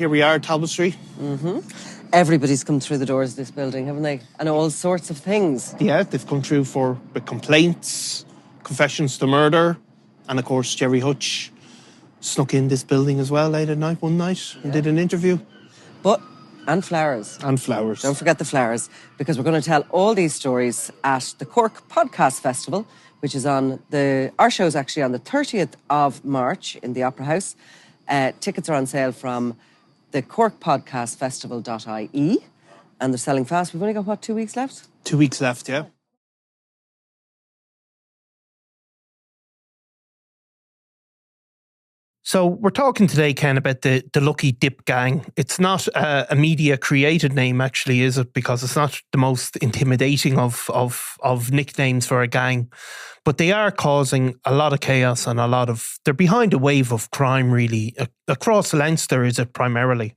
here we are, Talbot Street. Everybody's come through the doors of this building, haven't they? And all sorts of things. Yeah, they've come through for complaints, confessions to murder, and of course Jerry Hutch snuck in this building as well late at night one night and did an interview. And flowers. And flowers. Don't forget the flowers, because we're going to tell all these stories at the Cork Podcast Festival, which is our show's actually on the 30th of March in the Opera House. Tickets are on sale from the corkpodcastfestival.ie, and they're selling fast. We've only got, 2 weeks left? 2 weeks left, yeah. So we're talking today, Ken, about the Lucky Dip Gang. It's not a media-created name, actually, is it? Because it's not the most intimidating of nicknames for a gang. But they are causing a lot of chaos and they're behind a wave of crime, really. Across Leinster, is it primarily?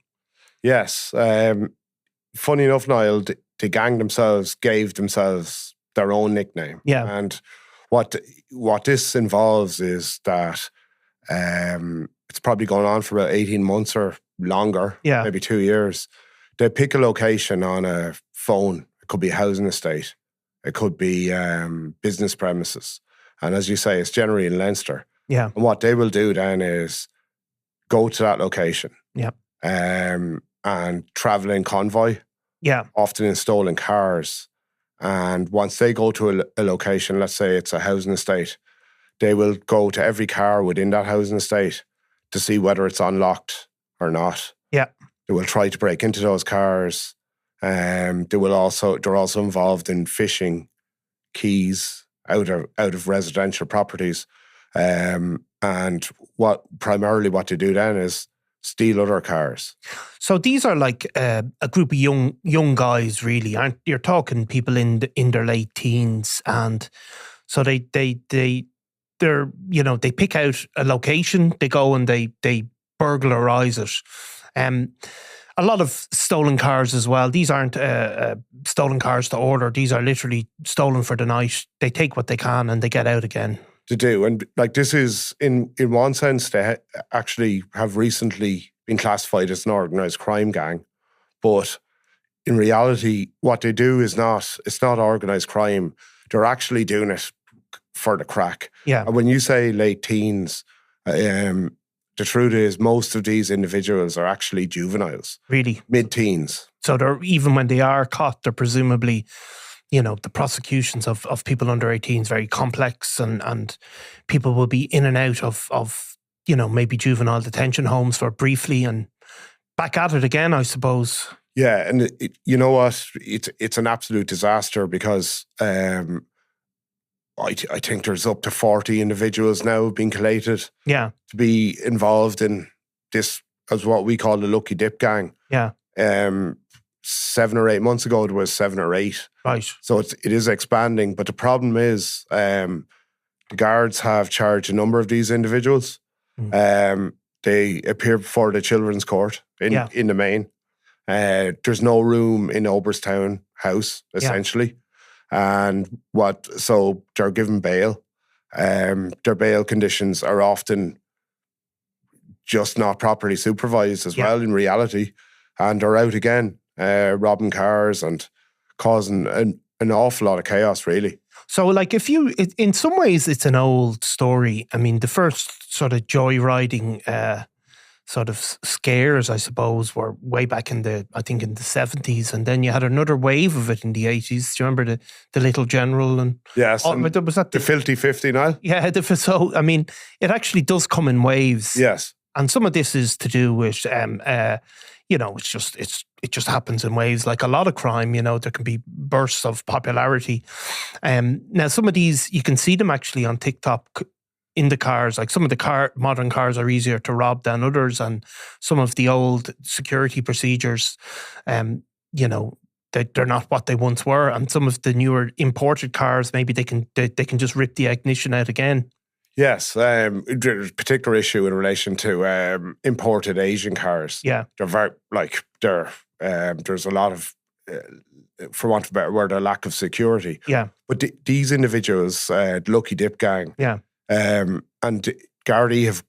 Yes. Funny enough, Niall, the gang themselves gave themselves their own nickname. Yeah. And what this involves is that it's probably going on for about 18 months or longer, maybe 2 years. They pick a location on a phone. It could be a housing estate. It could be business premises. And as you say, it's generally in Leinster. Yeah. And what they will do then is go to that location. Yeah. And travel in convoy. Yeah. Often in stolen cars. And once they go to a location, let's say it's a housing estate, they will go to every car within that housing estate to see whether it's unlocked or not. Yeah. They will try to break into those cars. They're also involved in phishing keys out of residential properties. And what they do then is steal other cars. So these are like a group of young guys, really, aren't you're talking people in their late teens, and so they pick out a location, they go and they burglarize it. A lot of stolen cars as well. These aren't stolen cars to order. These are literally stolen for the night. They take what they can and they get out again. To do. And like this is, in one sense, they actually have recently been classified as an organised crime gang. But in reality, what they do it's not organised crime. They're actually doing it for the crack. Yeah. And when you say late teens, the truth is most of these individuals are actually juveniles. Really? Mid-teens. So they're, even when they are caught, they're presumably, the prosecutions of people under 18 is very complex, and people will be in and out of maybe juvenile detention homes for briefly and back at it again, I suppose. Yeah, and you know what? It's an absolute disaster because I think there's up to 40 individuals now being collated to be involved in this, as what we call the Lucky Dip Gang. Yeah. 7 or 8 months ago, there was 7 or 8. Right. So it is expanding. But the problem is the guards have charged a number of these individuals. They appear before the Children's Court in the main. There's no room in Oberstown House, essentially. And so they're given bail. Their bail conditions are often just not properly supervised as well in reality. And they're out again, robbing cars and causing an awful lot of chaos, really. So, like, in some ways, it's an old story. I mean, the first sort of joyriding sort of scares, I suppose, were way back in the 70s, and then you had another wave of it in the 80s. Do you remember the Little General? And yes, was that the Filthy 50 now? Yeah, so I mean, it actually does come in waves. Yes, and some of this is to do with it just happens in waves, like a lot of crime. There can be bursts of popularity. Now, some of these, you can see them actually on TikTok in the cars. Like some of the modern cars are easier to rob than others, and some of the old security procedures, they're not what they once were. And some of the newer imported cars, maybe they can just rip the ignition out again. Yes, there's a particular issue in relation to imported Asian cars. Yeah, they're very there's a lot of, for want of a better word, a lack of security. Yeah, but these individuals, the Lucky Dip Gang, and Gardaí have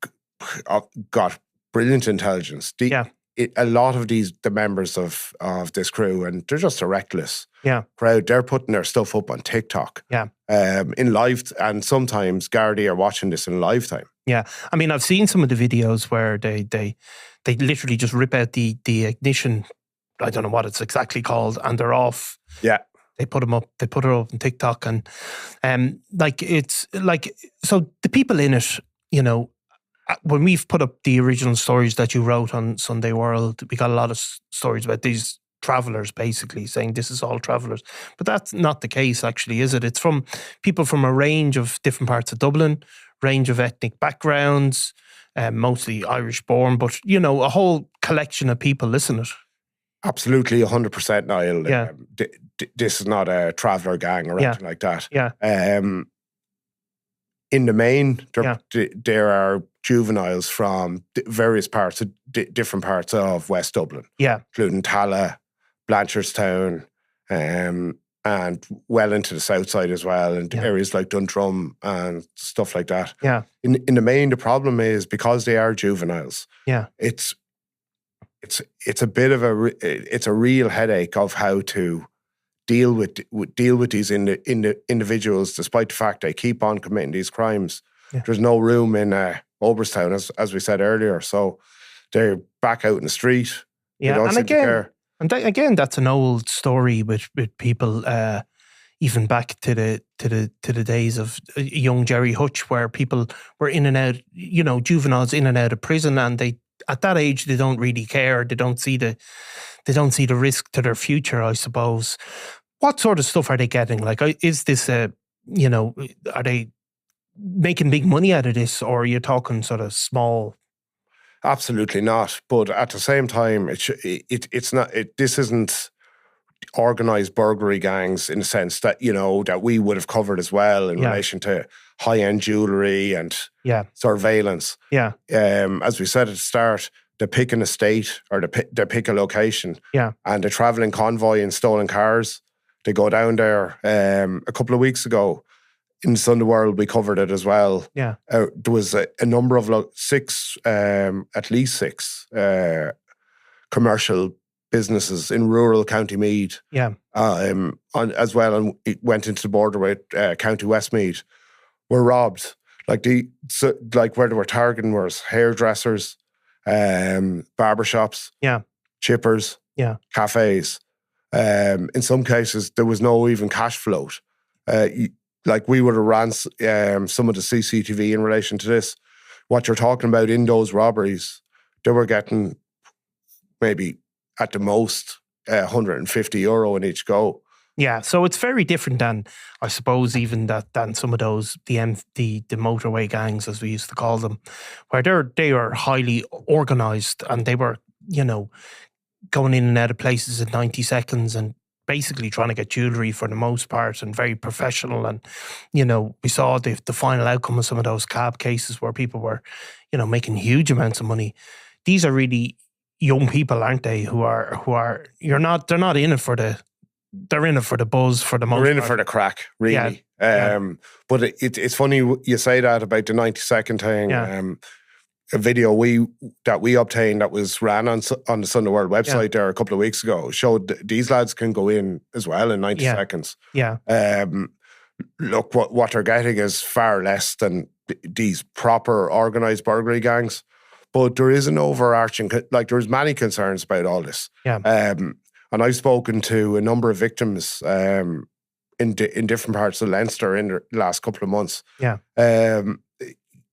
got brilliant intelligence. a lot of the members of this crew, and they're just a reckless Yeah. crowd. They're putting their stuff up on TikTok. Yeah. In live, and sometimes Gardaí are watching this in live time. Yeah. I mean, I've seen some of the videos where they literally just rip out the ignition. I don't know what it's exactly called, and they're off. Yeah. They put them up. They put it up on TikTok, and like it's like, so the people in it, you know, when we've put up the original stories that you wrote on Sunday World, we got a lot of stories about these travellers basically saying this is all travellers, but that's not the case actually, is it? It's from people from a range of different parts of Dublin, range of ethnic backgrounds, mostly Irish born, but you know, a whole collection of people, isn't it? Absolutely, 100%, Niall. Yeah. This is not a traveller gang or anything like that. Yeah. In the main, there are juveniles from various parts of different parts of West Dublin. Yeah. Including Tala, Blanchardstown, and well into the south side as well, and areas like Dundrum and stuff like that. Yeah. In the main, the problem is because they are juveniles. Yeah. It's a bit of it's a real headache of how to deal with these individuals, despite the fact they keep on committing these crimes. Yeah. There's no room in Oberstown, as we said earlier, so they're back out in the street. Yeah, and again, that's an old story with people, even back to the days of young Jerry Hutch, where people were in and out, you know, juveniles in and out of prison, and they, at that age, they don't really care. They don't see the risk to their future, I suppose. What sort of stuff are they getting? Like, is this are they making big money out of this, or are you talking sort of small? Absolutely not. But at the same time, it's not. This isn't organised burglary gangs in the sense that, you know, that we would have covered as well in relation to high-end jewellery and surveillance. Yeah. As we said at the start, they pick an estate or they pick a location. Yeah. And they're travelling convoy in stolen cars. They go down there. A couple of weeks ago, in Sunday World, we covered it as well. Yeah. There was a number of at least six commercial businesses in rural County Meath. Yeah. As well, and it went into the border with County Westmeath, were robbed. Like where they were targeting was hairdressers, barbershops, chippers, cafes. In some cases, there was no even cash float. Like we would have ran some of the CCTV in relation to this. What you're talking about in those robberies, they were getting maybe at the most €150 in each go. Yeah, so it's very different than, I suppose, even than some of those the motorway gangs, as we used to call them, where they are highly organised, and they were, you know, going in and out of places in 90 seconds and basically trying to get jewellery for the most part, and very professional. And, you know, we saw the final outcome of some of those cab cases where people were, you know, making huge amounts of money. These are really young people, aren't they? They're not in it for the. They're in it for the buzz, for the most part. They're in it for the crack, really. But it's funny you say that about the 90-second thing. A video that we obtained that was ran on the Sunday World website there a couple of weeks ago showed these lads can go in as well in 90 seconds. Yeah. Look, what they're getting is far less than these proper organised burglary gangs. But there is an overarching, like there's many concerns about all this. Yeah. And I've spoken to a number of victims in different parts of Leinster in the last couple of months. Yeah.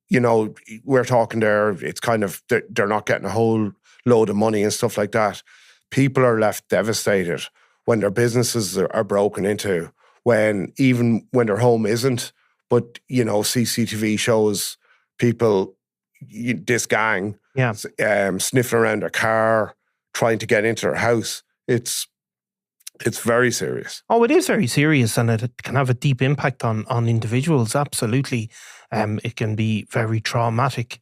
You know, we're talking there, it's kind of, they're not getting a whole load of money and stuff like that. People are left devastated when their businesses are broken into, even when their home isn't. But, you know, CCTV shows people, this gang, sniffing around their car, trying to get into their house. It's very serious. Oh, it is very serious, and it can have a deep impact on individuals, absolutely. It can be very traumatic.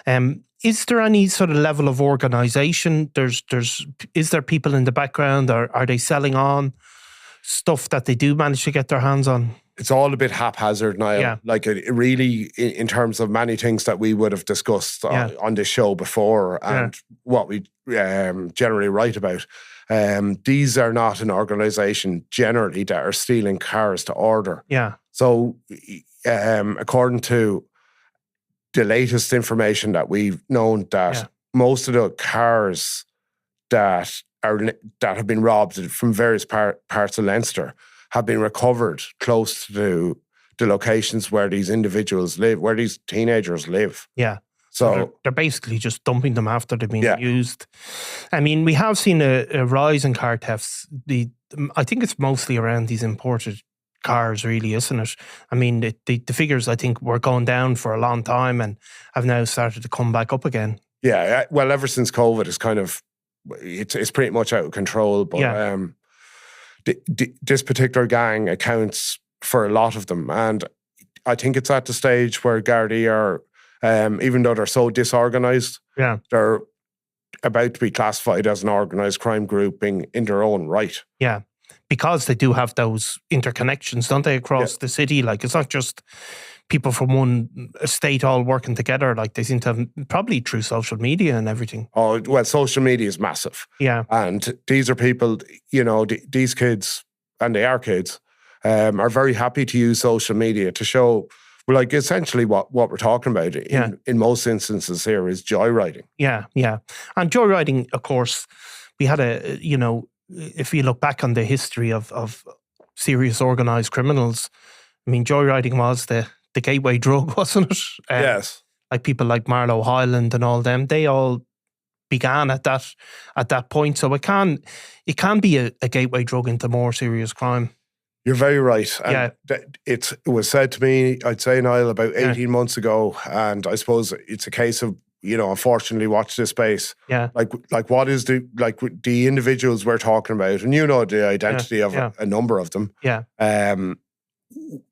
Is there any sort of level of organisation? Is there people in the background, or are they selling on stuff that they do manage to get their hands on? it's all a bit haphazard now. Yeah. Like it really, in terms of many things that we would have discussed on this show before, and what we generally write about. These are not an organisation generally that are stealing cars to order. Yeah. So, according to the latest information that we've known, that most of the cars that have been robbed from various parts of Leinster have been recovered close to the locations where these individuals live, where these teenagers live. Yeah. So they're basically just dumping them after they've been used. I mean, we have seen a rise in car thefts. I think it's mostly around these imported cars, really, isn't it? I mean, the figures, I think, were going down for a long time and have now started to come back up again. Yeah, well, ever since COVID, it's pretty much out of control. But this particular gang accounts for a lot of them, and I think it's at the stage where Gardaí are. Even though they're so disorganised, they're about to be classified as an organised crime grouping in their own right. Yeah. Because they do have those interconnections, don't they, across the city? Like, it's not just people from one estate all working together. Like, they seem to have, probably through social media and everything. Oh, well, social media is massive. Yeah. And these are people, these kids, and they are kids, are very happy to use social media to show... Well, like, essentially what we're talking about in most instances here is joyriding. Yeah, yeah. And joyriding, of course, we had if you look back on the history of serious organised criminals, I mean, joyriding was the gateway drug, wasn't it? Yes. Like people like Marlowe Highland and all them, they all began at that point. So it can be a gateway drug into more serious crime. You're very right. And it was said to me, I'd say, Niall, about 18 months ago, and I suppose it's a case of, unfortunately, watch this space. Yeah. Like what is the individuals we're talking about, and the identity of a number of them. Yeah.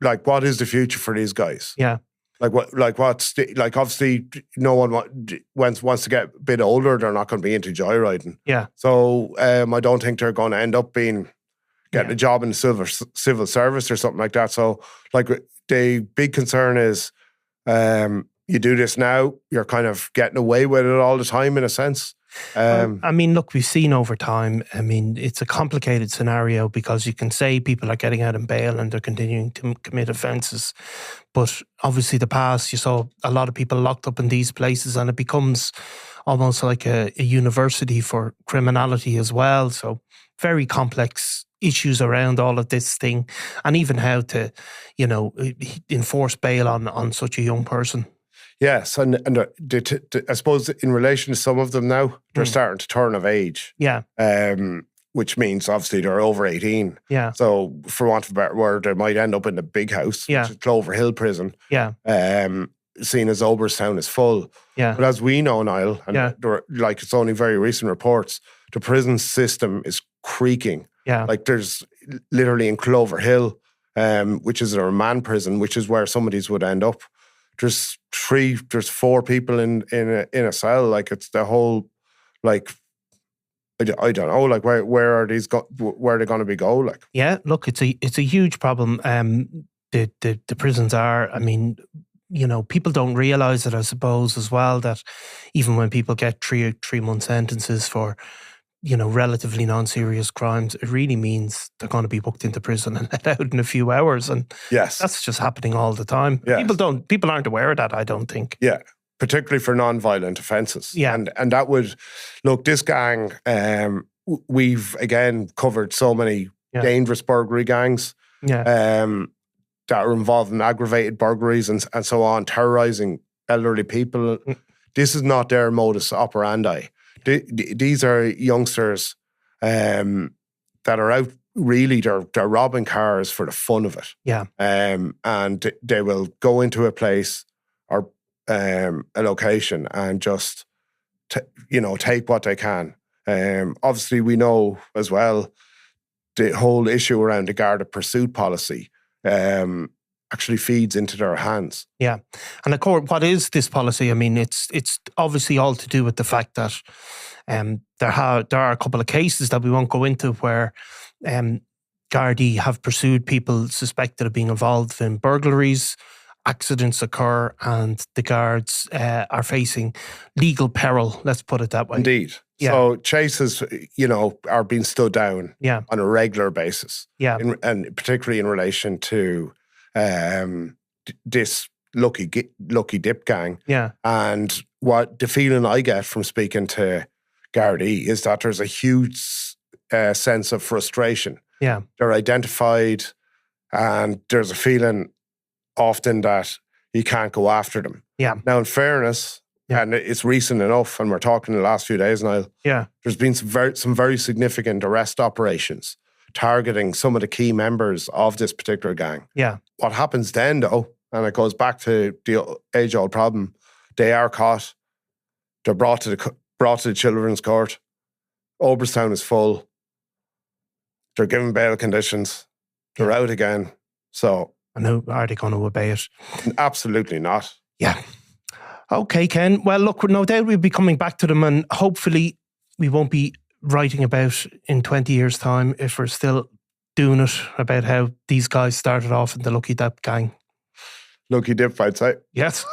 Like, what is the future for these guys? Yeah. Obviously, no one wants to get a bit older. They're not going to be into joyriding. Yeah. So I don't think they're going to end up getting a job in the civil service or something like that. So, like, the big concern is you do this now, you're kind of getting away with it all the time, in a sense. I mean, look, we've seen over time, I mean, it's a complicated scenario because you can say people are getting out on bail and they're continuing to commit offences. But obviously the past, you saw a lot of people locked up in these places, and it becomes almost like a university for criminality as well. So very complex issues around all of this thing, and even how to, enforce bail on such a young person. Yes, and I suppose in relation to some of them now, they're starting to turn of age. Yeah. Which means obviously they're over 18. Yeah. So, for want of a better word, they might end up in the big house, which is Clover Hill Prison. Yeah. Seen as Oberstown is full. Yeah. But as we know, Niall, and it's only very recent reports, the prison system is creaking. Yeah. Like, there's literally in Clover Hill, which is a remand prison, which is where some of these would end up. There's 4 people in a cell. Like, it's the whole, like, I don't know, like, where are these where are they going to be go? Like, yeah, look, it's a huge problem. The prisons are, I mean, people don't realise it, I suppose, as well, that even when people get 3-month sentences for, relatively non-serious crimes, it really means they're going to be booked into prison and let out in a few hours. And that's just happening all the time. Yes. People aren't aware of that, I don't think. Yeah, particularly for non-violent offences. Yeah. And that would, look, this gang, we've again covered so many dangerous burglary gangs that are involved in aggravated burglaries and so on, terrorising elderly people. This is not their modus operandi. These are youngsters that are out, really, they're robbing cars for the fun of it. Yeah. And they will go into a place or a location and just, take what they can. Obviously, we know as well the whole issue around the Garda pursuit policy actually feeds into their hands. Yeah. And of course, what is this policy? I mean, it's obviously all to do with the fact that there are a couple of cases that we won't go into where Gardaí have pursued people suspected of being involved in burglaries. Accidents occur and the guards are facing legal peril, let's put it that way. Indeed. Yeah. So chases, are being stood down Yeah. on a regular basis. Yeah. And particularly in relation to this lucky dip gang. Yeah. And what the feeling I get from speaking to Gardaí is that there's a huge sense of frustration. Yeah. They're identified and there's a feeling often that you can't go after them. Yeah. Now, in fairness, and it's recent enough, and we're talking the last few days now, there's been some very significant arrest operations targeting some of the key members of this particular gang. Yeah. What happens then, though, and it goes back to the age-old problem, they are caught, they're brought to the children's court, Oberstown is full, they're given bail conditions, they're out again, so... And who are they going to obey it? Absolutely not. Yeah. Okay, Ken. Well, look, no doubt we'll be coming back to them, and hopefully we won't be writing about in 20 years' time, if we're still doing it, about how these guys started off in the Lucky Dip gang. Lucky Dip, I'd say. Yes.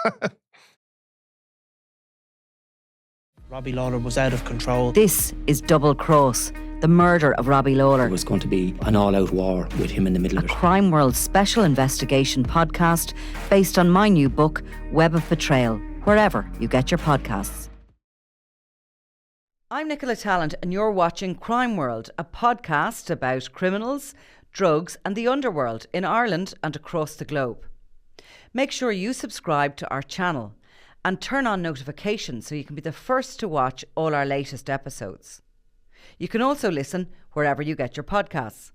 Robbie Lawler was out of control. This is Double Cross, the murder of Robbie Lawler. It was going to be an all-out war with him in the middle of it. Crime World special investigation podcast based on my new book, Web of Betrayal, wherever you get your podcasts. I'm Nicola Tallant and you're watching Crime World, a podcast about criminals, drugs and the underworld in Ireland and across the globe. Make sure you subscribe to our channel and turn on notifications so you can be the first to watch all our latest episodes. You can also listen wherever you get your podcasts.